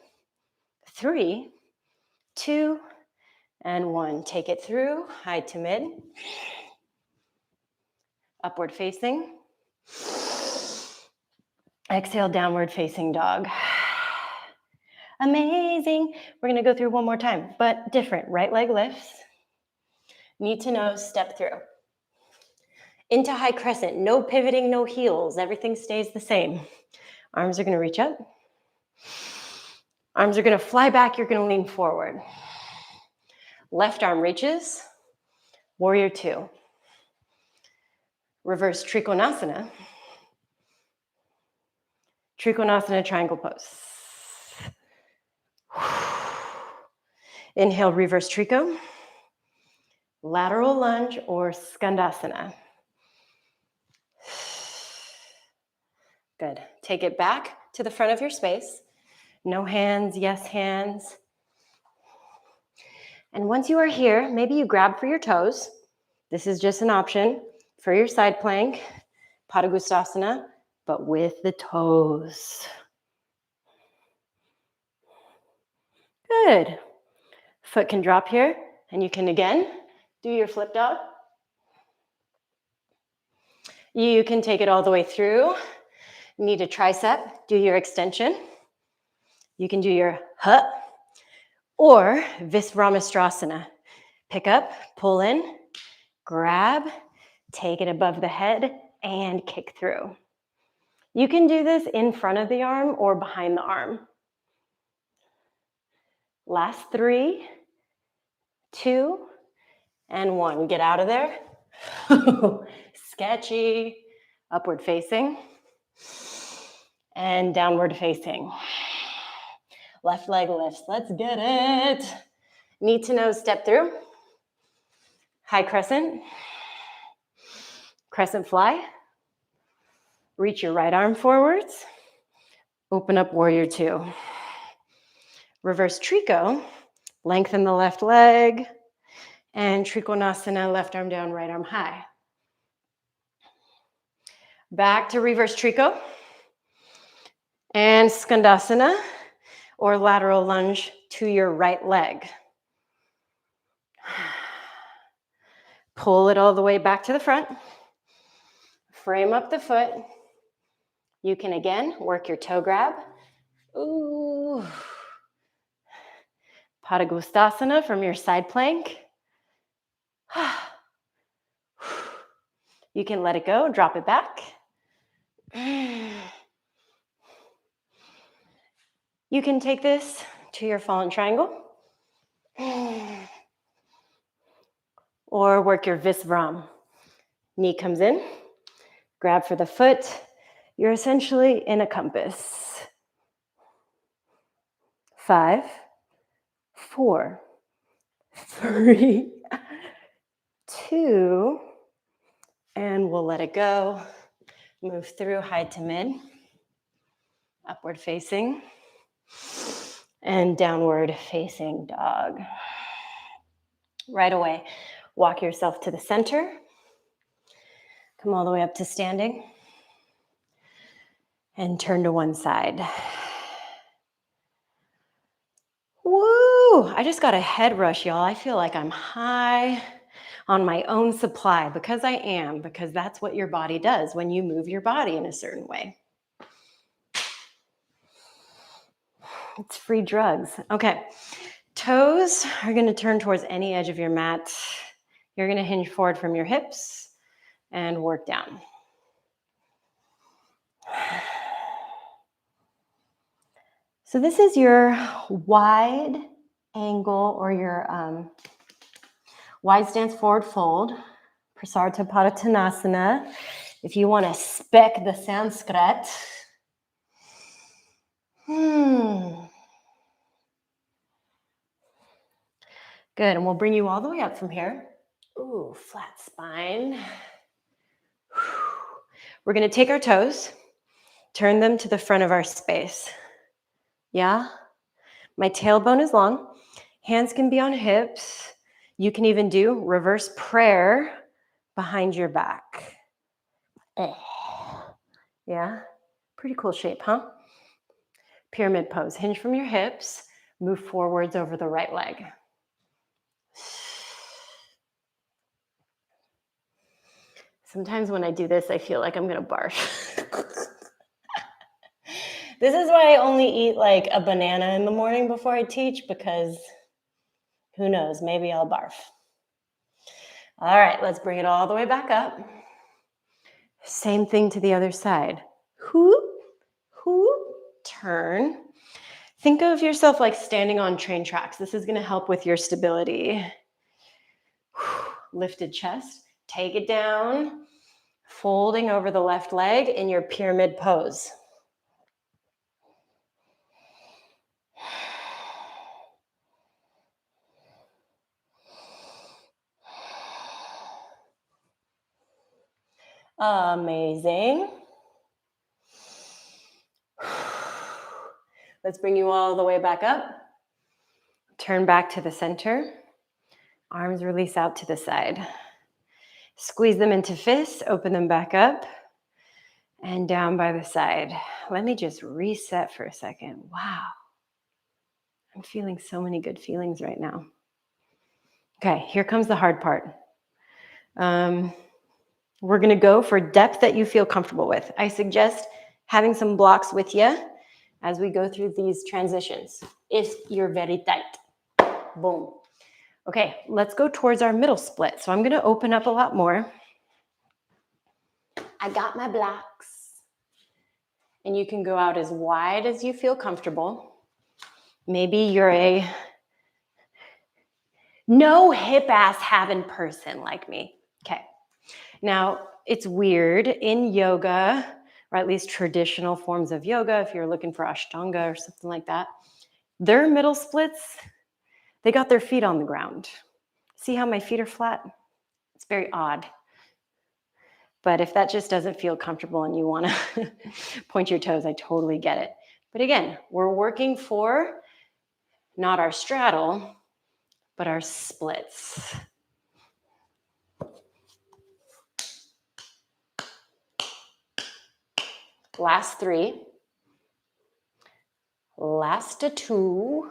3, 2, and 1. Take it through, high to mid. Upward facing. Exhale, downward facing dog. Amazing. We're going to go through one more time, but different. Right leg lifts. Knee to nose, step through. Into high crescent. No pivoting, no heels. Everything stays the same. Arms are going to reach up. Arms are going to fly back. You're going to lean forward. Left arm reaches. Warrior 2. Reverse Trikonasana. Trikonasana triangle pose. Inhale, reverse trico. Lateral lunge or skandasana. Good. Take it back to the front of your space. No hands, yes hands. And once you are here, maybe you grab for your toes. This is just an option for your side plank, Padangusthasana, but with the toes. Good. Foot can drop here, and you can again do your flip dog. You can take it all the way through. Knee to tricep, do your extension. You can do your huh or Visramastrasana. Pick up, pull in, grab, take it above the head, and kick through. You can do this in front of the arm or behind the arm. Last 3, 2, and 1. Get out of there. Sketchy. Upward facing. And downward facing. Left leg lifts. Let's get it. Knee to nose, step through. High crescent. Crescent fly. Reach your right arm forwards. Open up warrior 2. Reverse trico. Lengthen the left leg. And Trikonasana, left arm down, right arm high. Back to reverse trico. And skandasana, or lateral lunge to your right leg. Pull it all the way back to the front. Frame up the foot. You can again work your toe grab. Ooh. Padangusthasana from your side plank. You can let it go, drop it back. You can take this to your fallen triangle. Or work your Visram. Knee comes in, grab for the foot. You're essentially in a compass. 5, 4, 3, 2, and we'll let it go. Move through high to mid, upward facing, and downward facing dog. Right away, walk yourself to the center. Come all the way up to standing. And turn to one side. Woo! I just got a head rush, y'all. I feel like I'm high on my own supply because I am, because that's what your body does when you move your body in a certain way. It's free drugs. Okay. Toes are going to turn towards any edge of your mat. You're going to hinge forward from your hips and work down. So this is your wide angle or your wide stance forward fold, Supta Batakanasana. If you want to spec the Sanskrit. Good, and we'll bring you all the way up from here. Ooh, flat spine. We're going to take our toes, turn them to the front of our space. Yeah? My tailbone is long. Hands can be on hips. You can even do reverse prayer behind your back. Yeah? Pretty cool shape, huh? Pyramid pose. Hinge from your hips. Move forwards over the right leg. Sometimes when I do this, I feel like I'm going to barf. This is why I only eat like a banana in the morning before I teach, because who knows, maybe I'll barf. All right, let's bring it all the way back up. Same thing to the other side. Whoop, whoop, turn. Think of yourself like standing on train tracks. This is going to help with your stability. Lifted chest, take it down, folding over the left leg in your pyramid pose. Amazing. Let's bring you all the way back up. Turn back to the center. Arms release out to the side. Squeeze them into fists, open them back up, and down by the side. Let me just reset for a second. Wow. I'm feeling so many good feelings right now. Okay, here comes the hard part. We're going to go for depth that you feel comfortable with. I suggest having some blocks with you as we go through these transitions, if you're very tight. Boom. Okay, let's go towards our middle split. So I'm going to open up a lot more. I got my blocks. And you can go out as wide as you feel comfortable. Maybe you're a no hip ass having person like me. Okay. Now, it's weird in yoga, or at least traditional forms of yoga, if you're looking for Ashtanga or something like that, their middle splits, they got their feet on the ground. See how my feet are flat? It's very odd. But if that just doesn't feel comfortable and you want to point your toes, I totally get it. But again, we're working for not our straddle, but our splits. Last three. Last two.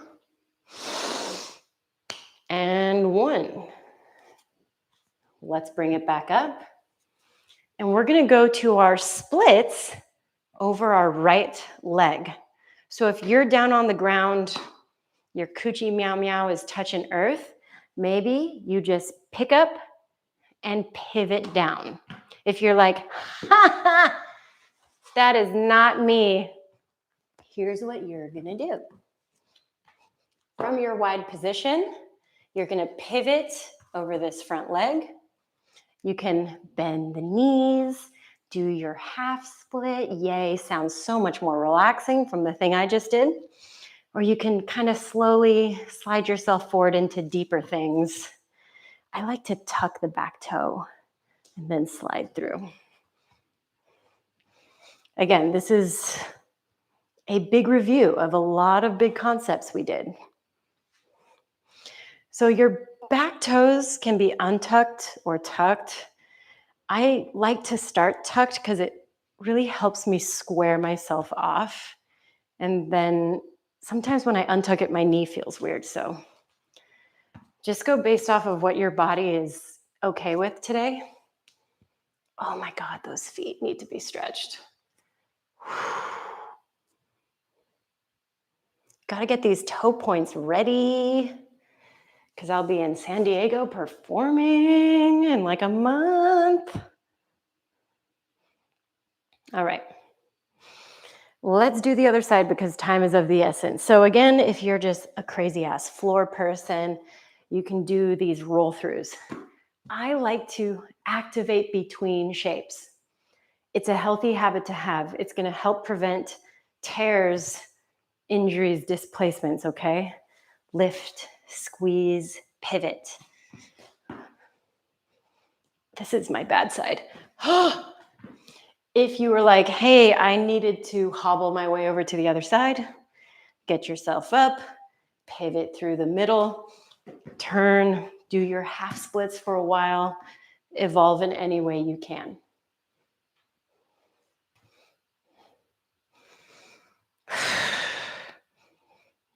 And one. Let's bring it back up. And we're going to go to our splits over our right leg. So if you're down on the ground, your coochie meow meow is touching earth, maybe you just pick up and pivot down. If you're like, ha ha, that is not me, here's what you're going to do. From your wide position, you're going to pivot over this front leg. You can bend the knees, do your half split. Yay, sounds so much more relaxing from the thing I just did. Or you can kind of slowly slide yourself forward into deeper things. I like to tuck the back toe and then slide through. Again, this is a big review of a lot of big concepts we did. So your back toes can be untucked or tucked. I like to start tucked because it really helps me square myself off. And then sometimes when I untuck it, my knee feels weird. So just go based off of what your body is okay with today. Oh my God, those feet need to be stretched. Got to get these toe points ready because I'll be in San Diego performing in like a month. All right. Let's do the other side because time is of the essence. So again, if you're just a crazy ass floor person, you can do these roll throughs. I like to activate between shapes. It's a healthy habit to have. It's going to help prevent tears, injuries, displacements, okay? Lift, squeeze, pivot. This is my bad side. If you were like, hey, I needed to hobble my way over to the other side, get yourself up, pivot through the middle, turn, do your half splits for a while, evolve in any way you can.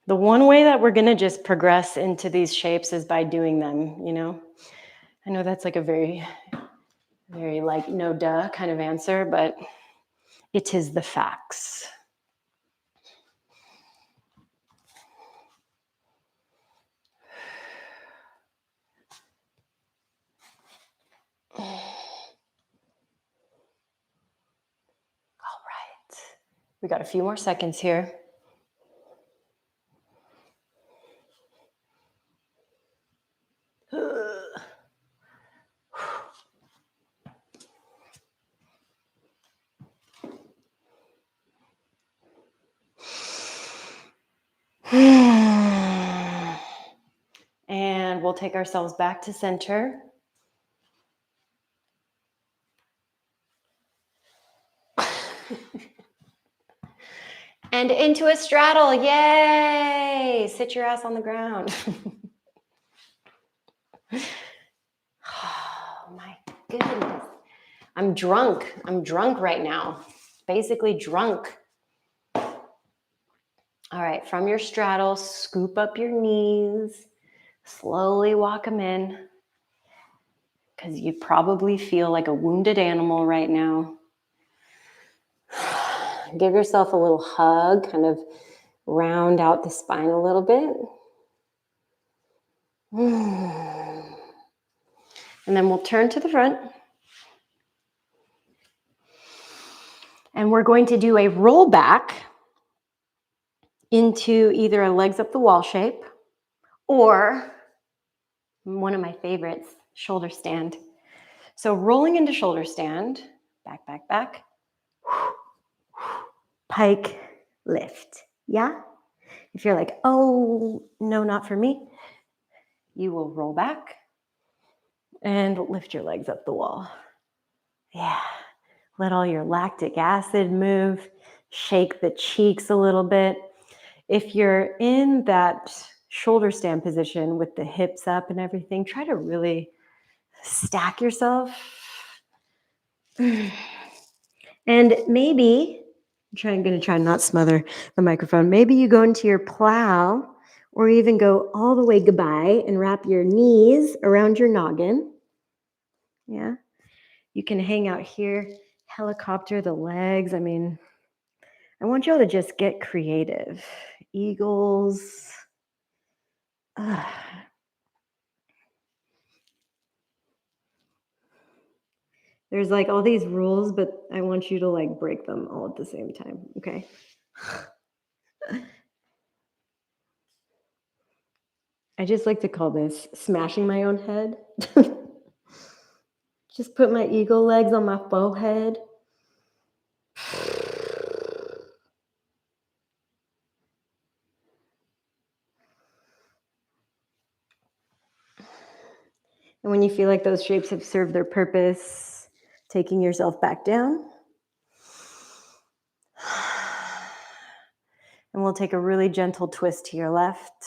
The one way that we're going to just progress into these shapes is by doing them, you know? I know that's like a very, very like no duh kind of answer, but it is the facts. All right. We got a few more seconds here. And we'll take ourselves back to center. And into a straddle. Yay! Sit your ass on the ground. Oh my goodness. I'm drunk. I'm drunk right now. Basically drunk. All right, from your straddle, scoop up your knees. Slowly walk them in. Because you probably feel like a wounded animal right now. Give yourself a little hug, kind of round out the spine a little bit. And then we'll turn to the front. And we're going to do a roll back into either a legs up the wall shape or one of my favorites, shoulder stand. So rolling into shoulder stand, back, back, back. Pike, lift. Yeah? If you're like, oh, no, not for me, you will roll back and lift your legs up the wall. Yeah. Let all your lactic acid move. Shake the cheeks a little bit. If you're in that shoulder stand position with the hips up and everything, try to really stack yourself. And maybe, I'm going to try not smother the microphone. Maybe you go into your plow or even go all the way goodbye and wrap your knees around your noggin. Yeah. You can hang out here, helicopter the legs. I mean, I want y'all to just get creative. Eagles. There's like all these rules, but I want you to like break them all at the same time, okay? I just like to call this smashing my own head. Just put my eagle legs on my forehead. And when you feel like those shapes have served their purpose, taking yourself back down. And we'll take a really gentle twist to your left.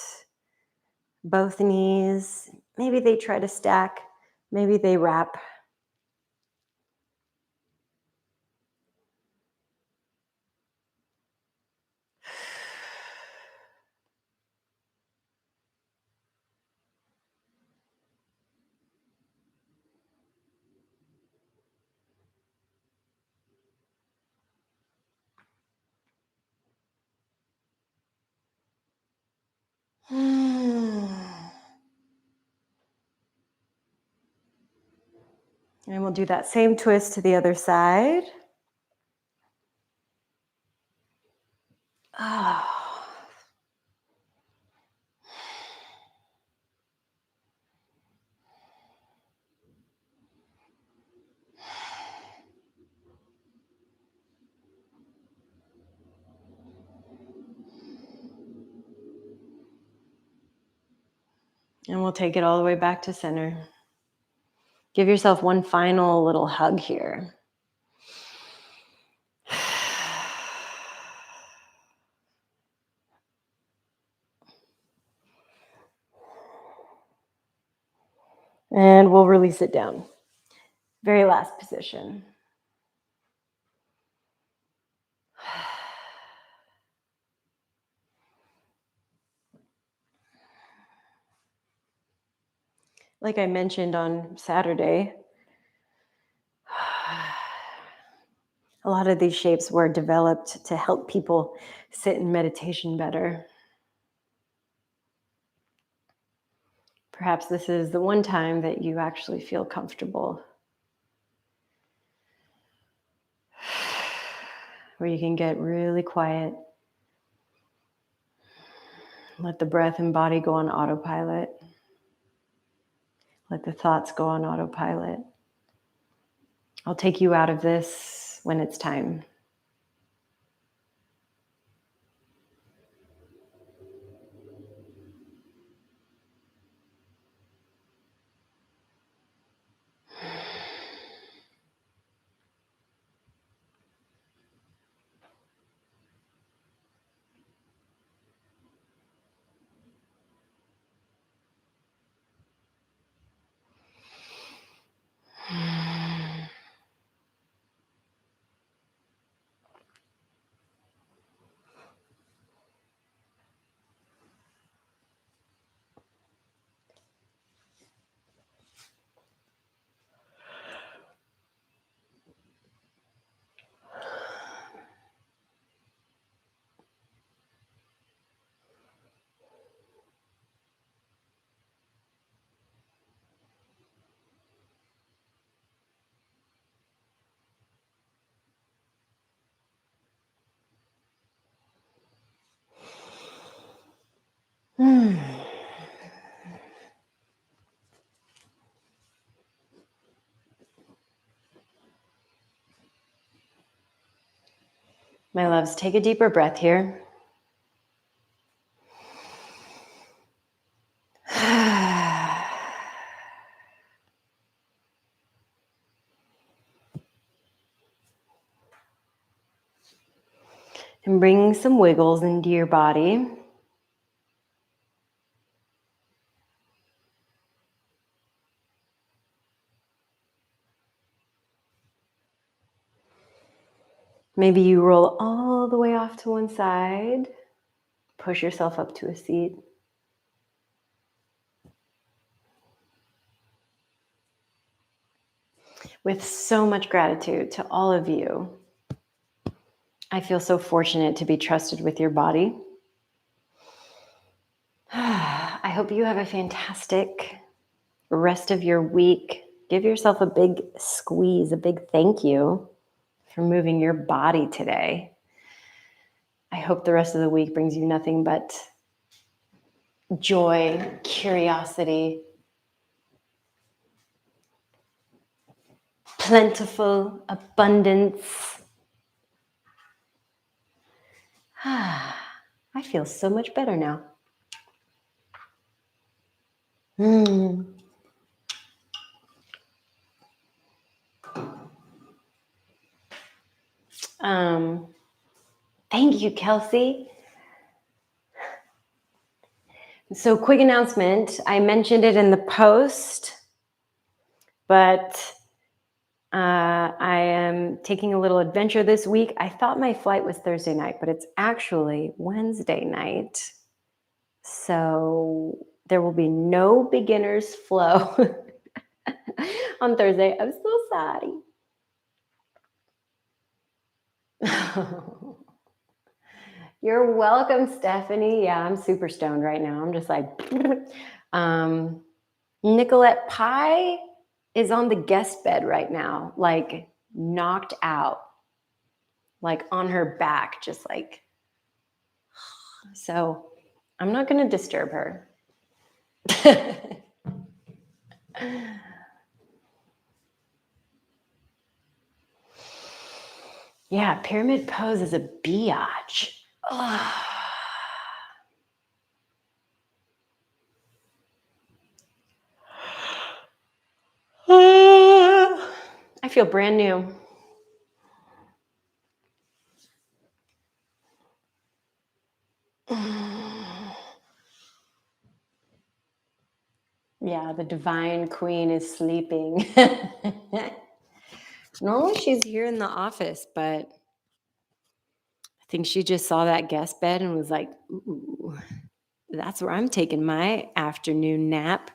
Both knees, maybe they try to stack, maybe they wrap. And we'll do that same twist to the other side. Oh. And we'll take it all the way back to center. Give yourself one final little hug here. And we'll release it down. Very last position. Like I mentioned on Saturday, a lot of these shapes were developed to help people sit in meditation better. Perhaps this is the one time that you actually feel comfortable, where you can get really quiet. Let the breath and body go on autopilot. Let the thoughts go on autopilot. I'll take you out of this when it's time. My loves, take a deeper breath here. And bring some wiggles into your body. Maybe you roll all the way off to one side. Push yourself up to a seat. With so much gratitude to all of you, I feel so fortunate to be trusted with your body. I hope you have a fantastic rest of your week. Give yourself a big squeeze, a big thank you for moving your body today. I hope the rest of the week brings you nothing but joy, curiosity, plentiful abundance. I feel so much better now. Thank you, Kelsey. So quick announcement. I mentioned it in the post, but I am taking a little adventure this week. I thought my flight was Thursday night, but it's actually Wednesday night. So there will be no beginner's flow on Thursday. I'm so sorry. You're welcome, Stephanie. Yeah, I'm super stoned right now. I'm just like, Nicolette Pie is on the guest bed right now, like knocked out, like on her back, just like, so I'm not going to disturb her. Yeah, pyramid pose is a biatch. I feel brand new. Yeah, the divine queen is sleeping. Normally she's here in the office, but I think she just saw that guest bed and was like, ooh, that's where I'm taking my afternoon nap.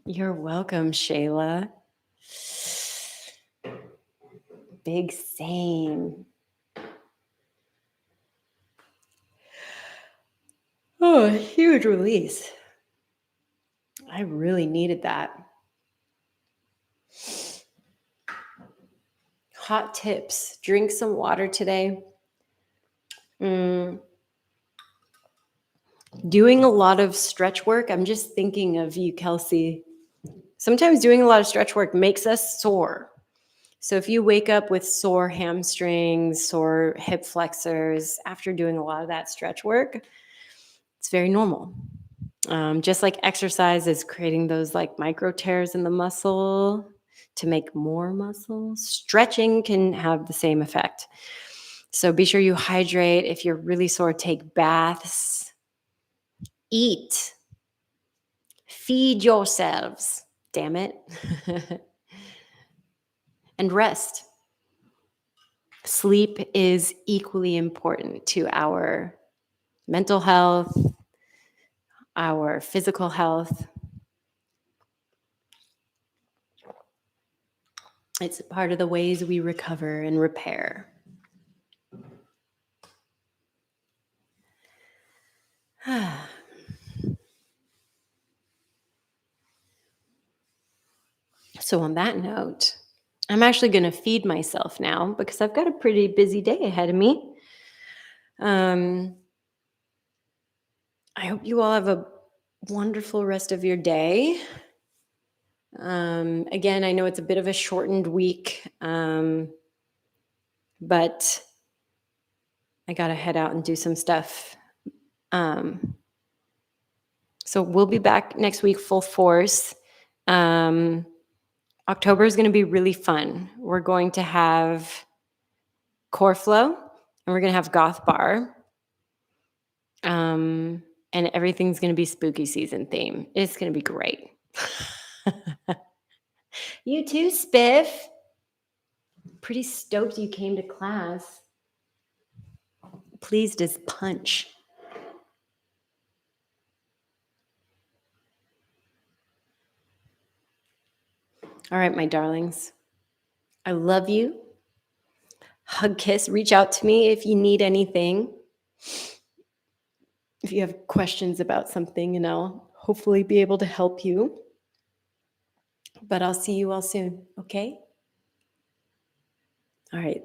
You're welcome, Shayla. Big same. Oh, huge release. I really needed that. Hot tips. Drink some water today. Doing a lot of stretch work. I'm just thinking of you, Kelsey. Sometimes doing a lot of stretch work makes us sore. So if you wake up with sore hamstrings, sore hip flexors after doing a lot of that stretch work, it's very normal. Just like exercise is creating those like micro tears in the muscle to make more muscle, stretching can have the same effect. So be sure you hydrate. If you're really sore, take baths. Eat. Feed yourselves. Damn it. And rest. Sleep is equally important to our mental health, our physical health. It's part of the ways we recover and repair. So on that note, I'm actually going to feed myself now because I've got a pretty busy day ahead of me. I hope you all have a wonderful rest of your day. Again, I know it's a bit of a shortened week, but I got to head out and do some stuff. So we'll be back next week full force. October is going to be really fun. We're going to have Core Flow and we're going to have Goth Bar. And everything's going to be spooky season theme. It's going to be great. You too, Spiff. Pretty stoked you came to class. Pleased as punch. All right, my darlings. I love you. Hug, kiss, reach out to me if you need anything. If you have questions about something, and I'll hopefully be able to help you. But I'll see you all soon, okay? All right.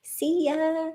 See ya.